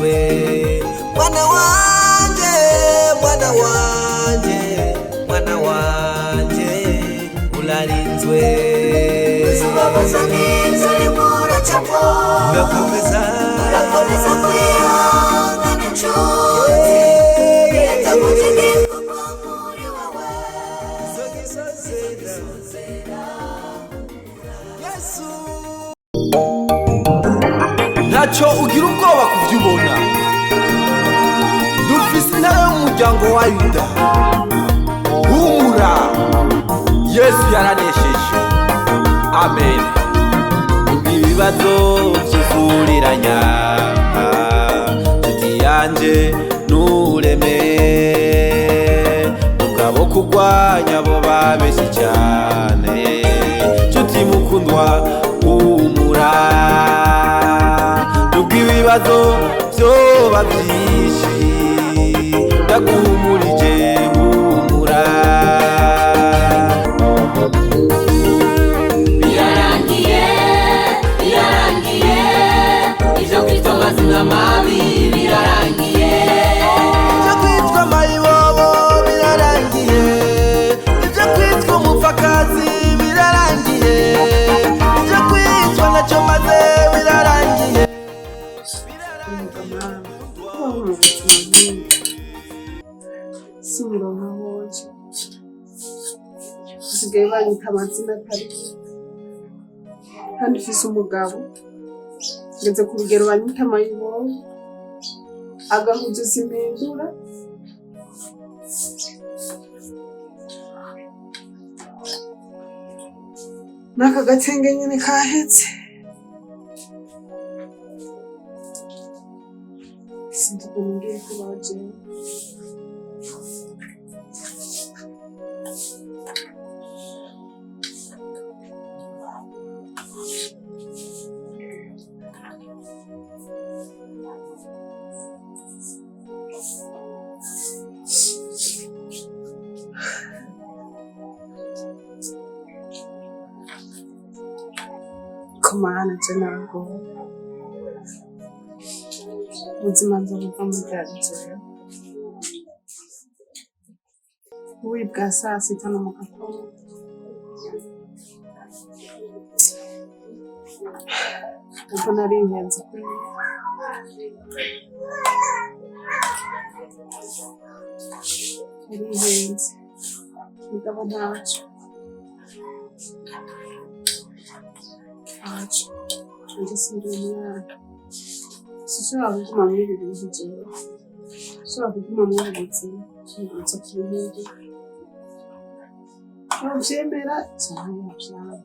urarinzwe mwana wanje mwana wanje mwana wanje urarinzwe uzubabaza neza rimura chapo urakomeza kwihangana inshuti leta mutegeko muri wawe sogezera Yesu ntacyo ugira ubwoba kubyubona dufise intare y'umuryango wa Yuda humura Yesu yaranesheje amen ibibazo by'isuriranya nshuti yanje nureme mugabo kurwanya abo babeshye cyane nshuti mukundwa humura ibibazo byoba byinshi ndaguhumurije humura birarangiye ibyo kwitwa amazina mabi birarangiye ibyo kwitwa mayibobo birarangiye ibyo kwitwa umupfakazi birarangiye ibyo kwitwa nacyo maze birarangiye Simuronka hoje usigaye banyita amazina atari kandi ufise umugabo ngeze ku rugero banyita amayibobo agahuza simpindura n'aka gatenge nyine kahetse sinzi ukuntu ngiye kubajena kumana ntabwo ubuzima nzabuva mu byarizero ubuyi bwa saa sita no mu gatondo ubwo nari ingenzi kuri nari ingenzi mugabo ntacyo ndi umwana sinshobora kuguma muri ibi bintu jewe sinshobora kuguma muri ubu buzima nibutsa ku bintu ntubyemera cyangwa ntubyanga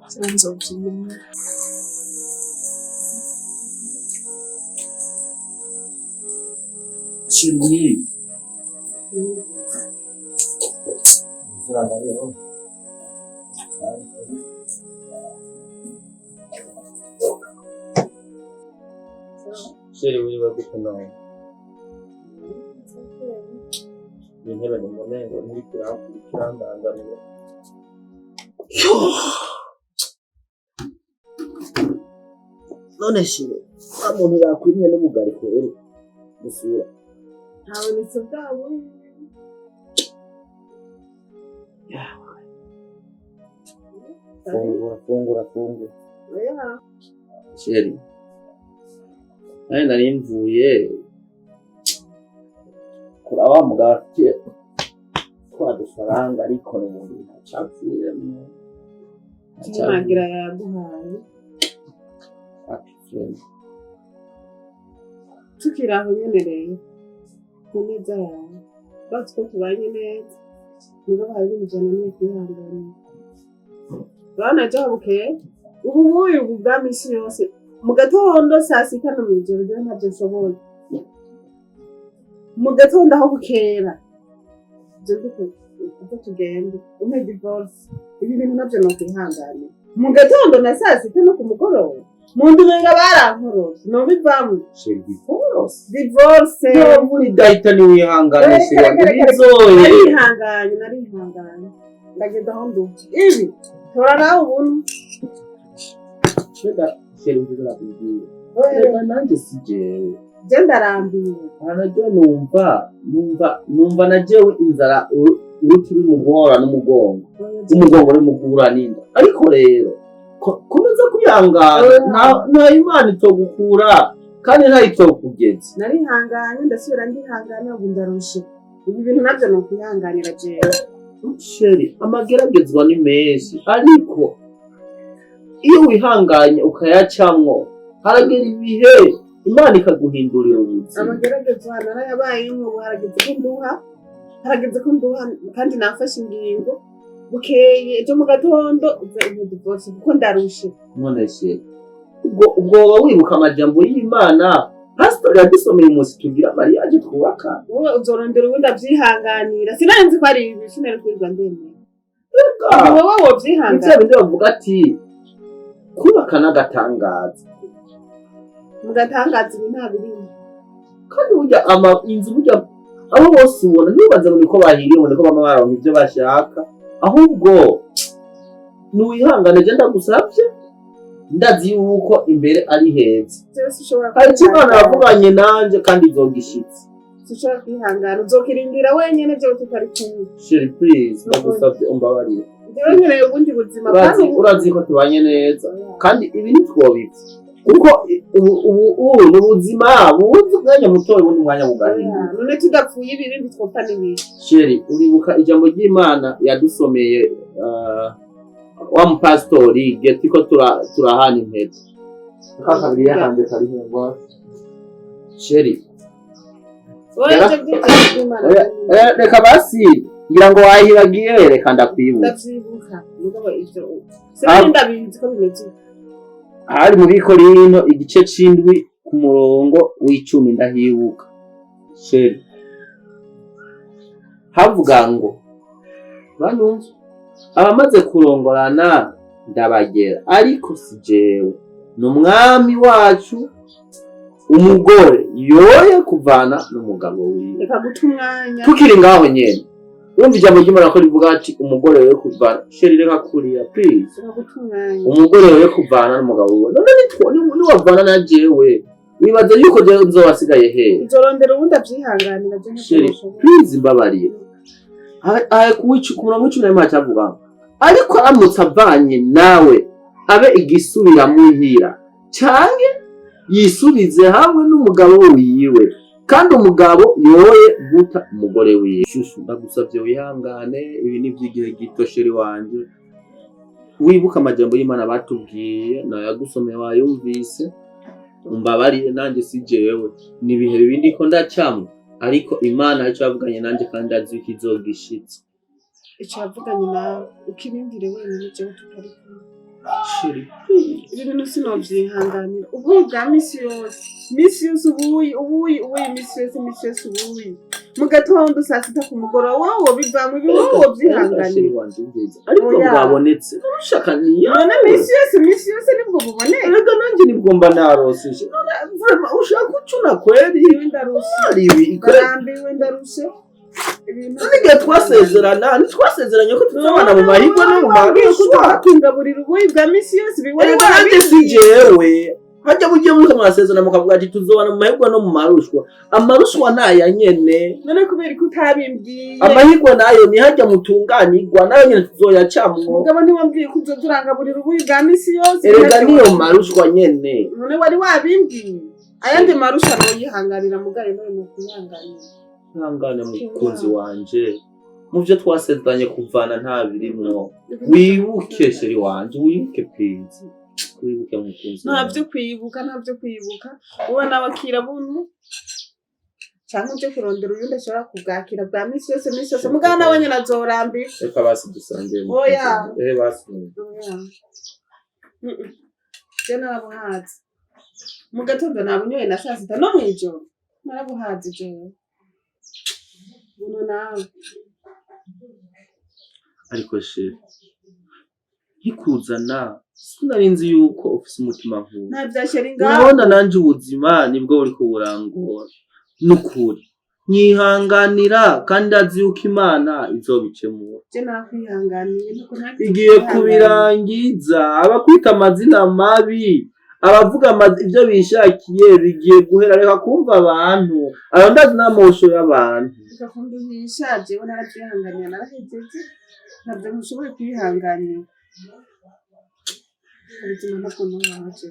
cyangwa nzobyemera Chérie. Imvura ndabero. Chérie wiwe gukunda. Intebe mbone ngo ntibikirandangamira. None shire, amuntu yakwiriye n'umugariko rero. Gusura. habonetse bwabo Fungura. Chérie. Nari mvuye kuraba mugati kwa dufaranga ariko n'umuntu ntacapfiremo. Ntagira yaguhaye. Tukiri aho nyene rero ku neza yawe batse ko tubanye neza niba hari ibijyana no kwihangana bana jabukeye ubu muyu bwami isi yose mu gatondo saa sita no mu ijoro rero ntabyo nshobora mu gatondo aho bukera byo tugende umpe divorce ibi bintu nabyo no kwihangana mu gatondo na saa sita no ku mugoroba Mundu menga barankorose no bivamo divorce yo muri dahita ni wihangane se bizoye narihanganye ndagenda aho nduki ibi tora nawe ubuntu sheda sheri ndira kugiye reka nanjye si jewe je ndarambiwe nanjye numva na jewe inzara uruti rumugora n'umugongo umugongo urumugura n'inda ariko rero komeza kwihangana nta Imana itogukura kandi nta itokugeza narihanganye ndasubira ndihangana ubu ndarushe ibi bintu navyo ni ukwihanganira jewe sheri amageragezwa ni menshi ariko iyo wihanganye ukayacamwo haragera ibihe Imana ikaguhindurira ubuzima amageragezwa narayabayemwo ubu harageze ko nduha kandi nafashe ingingo bukeye ejo mu gatondo uza divorce kuko ndarushe none sheri ubwo wibuka amajambo y'Imana pastor yadusomeye umunsi tugira mariage twubaka wowe uzorondera ubundi avyihanganira sinanzi ko ari ibi sinari kwirwa ndemeye wowe wovyihanganira ivyo bindi bavuga ati kubaka n'agatangaza mugatangaza ibi nta birimo kandi burya inzu burya abo bose ubona ntibaze ngo niko bahiriye ngo niko bama baronka ivyo bashaka ahubwo nuwihangane je ndagusavye ndazi yuko imbere ari heza hari Imana yavuganye nanje kandi izogishitse ushobora kwihangana uzokirindira wenyene vyo tutari kumwe sheri please ndagusavye umbabarire jewe nkeneye ubundi buzima kandi urazi ko tubanye neza kandi ibi ntitwobipfa kuko ubu ni ubuzima buzi umwanya mutoya ubundi umwanya bugahinduka none tudapfuye ibindi twopfa n'ibindi sheri uribuka ijambo ry'Imana yadusomeye wa mupasitori getiko turahana impeta kakabiri yakanje kari hengwa sheri reka basi ngira ngo wahibagiye reka ndakwibuka ndavyibuka mugabo ivyo sinari ndabizi ko bimeze hari mu Bikorino igice c'indwi ku murongo w'icumi ndahibuka sheri havuga ngo banumva abamaze kurongorana ndabagera ariko si jewe n'umwami wacu umugore yoye kuvana n'umugabo wiwe reka guta umwanya tukiri ngaho nyene urumva ijambo ry'Imana ko rivuga ati umugore yoye kuvana sheri reka kuriya please reka guta umwanya umugore yoye kuvana n'umugabo wiwe none niwavana na jewe wibaza yuko jewe nzowasigaye hehe uzorondera ubundi avyihanganira je sheri please mbabarira ku murongo w'icumi na rimwe hacavuga ariko aramutse avanye nawe abe igisubira muhira canke yisubize hamwe n'umugabo wiwe kandi umugabo yoye guta umugore wiwe shushu ndagusavye wihangane ibi ni vy'igihe gito sheri wanje wibuka amajambo y'Imana batubwiye nayagusomeye wayumvise umbabarire nanje si jewe ni ibihe bibi ndiko ndacamwe ariko Imana ico yavuganye nanje kandi azi ko izogishitsa ico yavuganye nawe ukirindire wenyine jewe tutari kumwe sheri ibi bintu sinovyihanganira ubuyi bwa misi yose ubuyi misi yose ubuyi mu gatondo saa sita ku mugoroba wowe bivamwe ibi wowe wovyihanganira ariko bwabonetse ushaka niyo none misi yose nibwo buboneka erega nanje nibwo mba narose vraiment ushaka ucuna kweri ndarushe karambiwe ndarushe nige twasezeranye ko tuzabana mu mahigwa no mu marushwa tungaburira ubuyi bwa misi yose biwari wabije si jewe hajya bugiye muri mwasezerana mukavuga ati tuzobana mu mahigwa no mu marushwa amarushwa naya nyene none kubera ko utabimbwiye amahigwa nayo ni hajya mutunganirwa nayo nyene tuzoyacamwo mugabo ntiwambwiye ko uzodurangaburira ubuyi bwa misi yose erega niyo marushwa nyene none wari wabimbwiye ayandi marushwa no yihanganira mugaye no mu kwihanganira ihangane mukunzi wanje mu byo twasezeranye kuvana nta birimwo wibuke sheri wanje wibuke please wibuke mukunzi ntabyo kwibuka wowe n'abakira buntu cyangwa uje kurondera uyundi ashobora kubwakira bwa misi yose mugabo nawe nyine azorambika reka basi dusangiye oya basi je narabuhazi mu gatondo nabunyoye na saa sita no mw'ijoro narabuhazi jewe buno nawe ariko sheri nkikuzana sinari nzi yuko ufise umutima nk'uwo ntavyasheri ngaho urabona nanje ubuzima nibwo buriko burangora n'ukuri nyihanganira kandi azi yuko Imana izobikemura je nakwihanganiye nuko igiye kubirangiza abakwita amazina mabi abavuga ivyo bishakiye bigiye guhera, reka kumva abantu, ayo ndazi n'amosho y'abantu. Ukakunduhisha jewe naravyihanganiye narahejeje navyo ntushoboye kwihanganira ubuzima ntabwo nawaje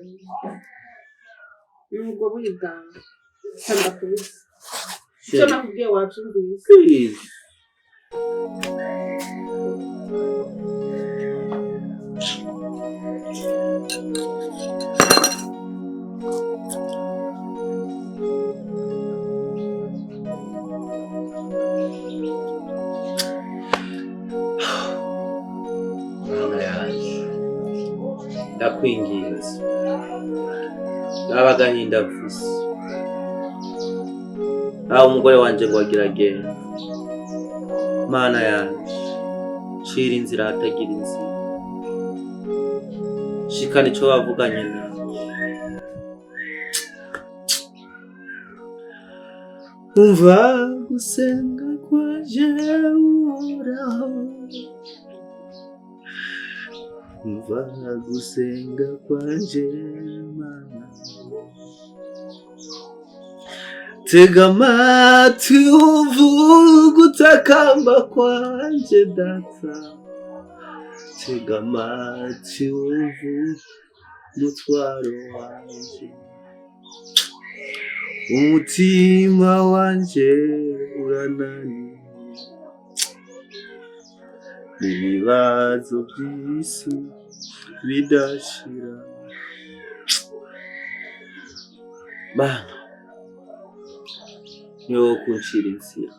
nubwo buri bwawe sanda kubisa icyo nakubwiye wavyumvise. Please. Ndakwinginze n'abagahinda mfise aho umugore wanje ngo agiragenda, Mana yanje cira inzira hatagira inzira, shikana ico bavuganye nawe. Umva gusenga kwanje Uhoraho, umva gusenga kwanje Mana, tega amatwi uvuge gutakamba kwanje Data, tega amatwi wumve umutwaro wanje, umutima wanje urananiwe n'ibibazo by'isi bidashira. Mana ni wowe wo kunshira inzira,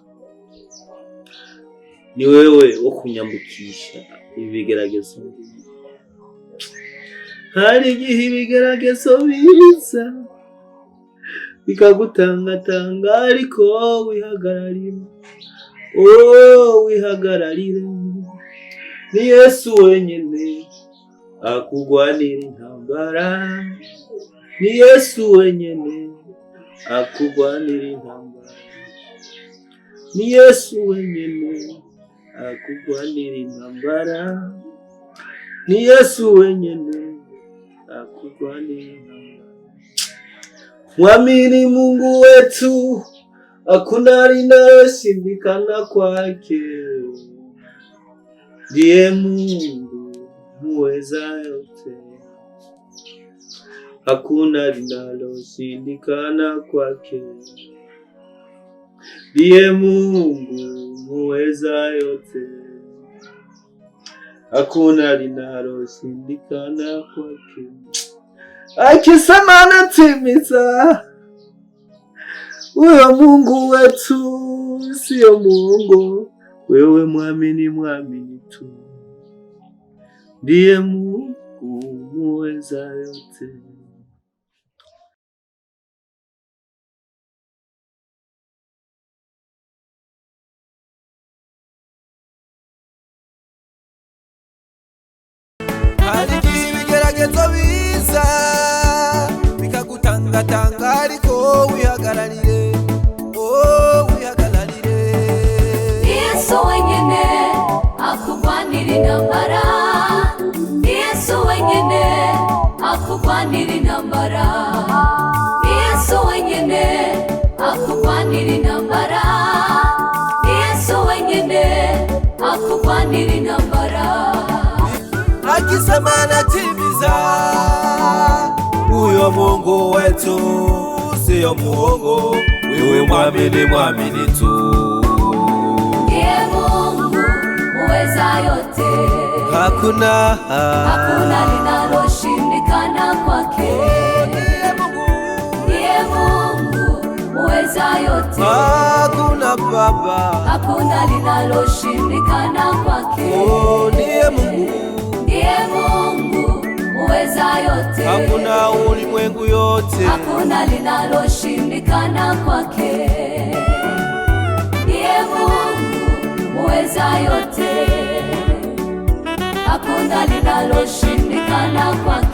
ni wewe wo kunyambukisha ibigeragezo. Hari igihe ibigeragezo biza bikagutangatanga, ariko wihagararira, wihagararire. Ni Yesu wenyene akugwanira intambara, ni Yesu wenyene akugwanira intambara, ni Yesu wenyene akugwanira intambara, ni Yesu wenyene akugwanira intambara. Mwamini Mungu wetu, hakuna linaloshindikana kwake. Ndiye Mungu muweza yote, hakuna linaloshindikana kwake. Ndiye Mungu muweza yote, hakuna linaloshindikana kwake. Akisema anatimiza. Huyo Mungu wetu sio muongo, wewe mwamini tu. Ndiye Mungu muweza yote. Hari igihe ibigeragezo biza bikagutangatanga, ariko wihagararire, wihagararire. Yesu wenyene akugwanira intambara, Yesu wenyene akugwanira intambara, Yesu wenyene akugwanira intambara, Yesu wenyene akugwanira intambara. Akisema anatimiza. Huyo Mungu wetu sio muongo, wewe mwamini tu. Ndiye Mungu muweza yote, hakuna linaloshindikana kwake. Ndiye Mungu muweza yote, hakuna Baba, hakuna linaloshindikana kwake. Ndiye Mungu, ndiye Mungu muweza yote, hakuna ulimwengu yote, hakuna linaloshindikana kwake. Ndiye Mungu muweza yote, hakuna linaloshindikana kwake.